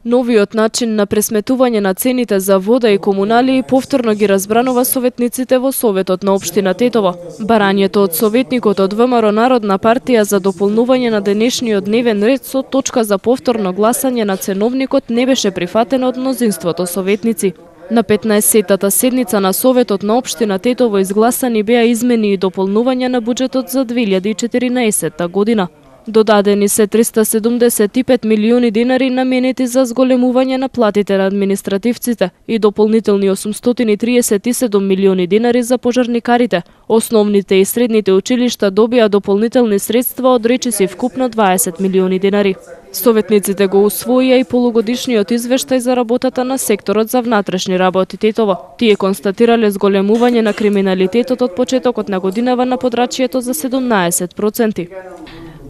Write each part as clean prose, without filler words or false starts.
Новиот начин на пресметување на цените за вода и комунали повторно ги разбранува советниците во Советот на општина Тетово. Барањето од советникот од ВМРО Народна партија за дополнување на денешниот дневен ред со точка за повторно гласање на ценовникот не беше прифатено од мнозинството советници. На 15-тата седница на Советот на општина Тетово изгласани беа измени и дополнувања на буџетот за 2014 година. Додадени се 375 милиони динари наменети за зголемување на платите на административците и дополнителни 837 милиони динари за пожарникарите. Основните и средните училишта добија дополнителни средства од речиси вкупно 20 милиони динари. Советниците го усвоија и полугодишниот извештај за работата на секторот за внатрешни работи Тетово. Тие констатирале зголемување на криминалитетот од почетокот на годинава на подрачјето за 17%.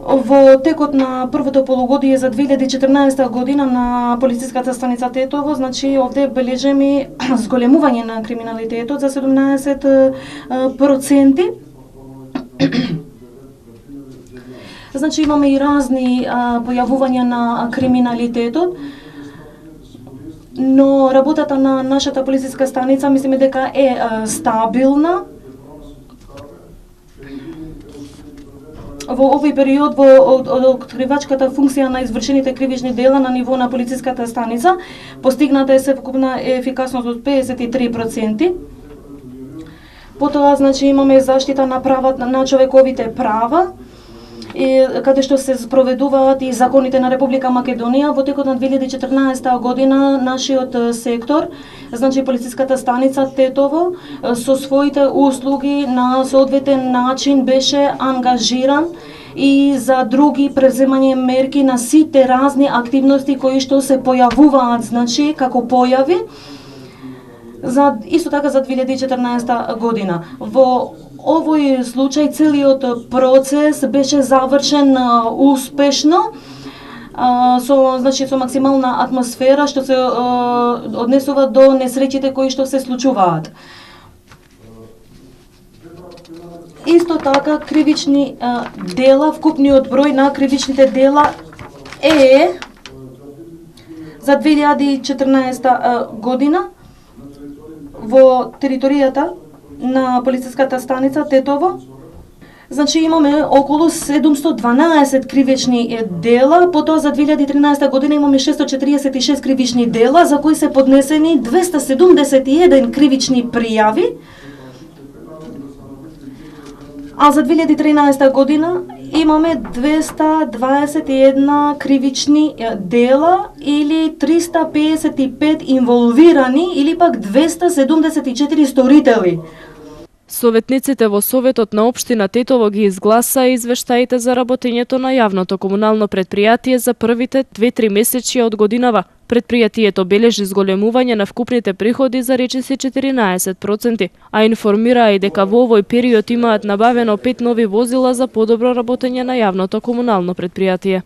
Во текот на првото полугодие за 2014 година на полициската станица Тетово, значи овде бележиме зголемување на криминалитетот за 17%. Значи имаме и разни појавувања на криминалитетот, но работата на нашата полициска станица мислиме дека е стабилна. Во овој период, од откривачката функција на извршените кривични дела на ниво на полициската станица, постигната е севкупна ефикасност од 53%. Потоа, значи, имаме заштита на правата на човековите права, каде што се спроведуваат и законите на Република Македонија. Во текот на 2014 година нашиот сектор, значи полициската станица Тетово, со своите услуги на соодветен начин беше ангажиран и за други преземање мерки на сите разни активности кои што се појавуваат, значи како појави, исто така за 2014 година. Во овој случај целиот процес беше завршен успешно, со максимална атмосфера што се однесува до несреќите кои што се случуваат. Исто така кривични дела, вкупниот број на кривичните дела е за 2014 година во територијата на полициската станица Тетово. Значи имаме околу 712 кривични дела, потоа за 2013 година имаме 646 кривични дела за кои се поднесени 271 кривични пријави, а за 2013 година имаме 221 кривични дела или 355 инволвирани или пак 274 сторители. Советниците во Советот на општина Тетово ги изгласа извештаите за работењето на јавното комунално предпријатие за првите 2-3 месечја од годинава. Предпријатието бележи зголемување на вкупните приходи за речиси 14%, а информираа и дека во овој период имаат набавено 5 нови возила за подобро работење на јавното комунално предпријатие.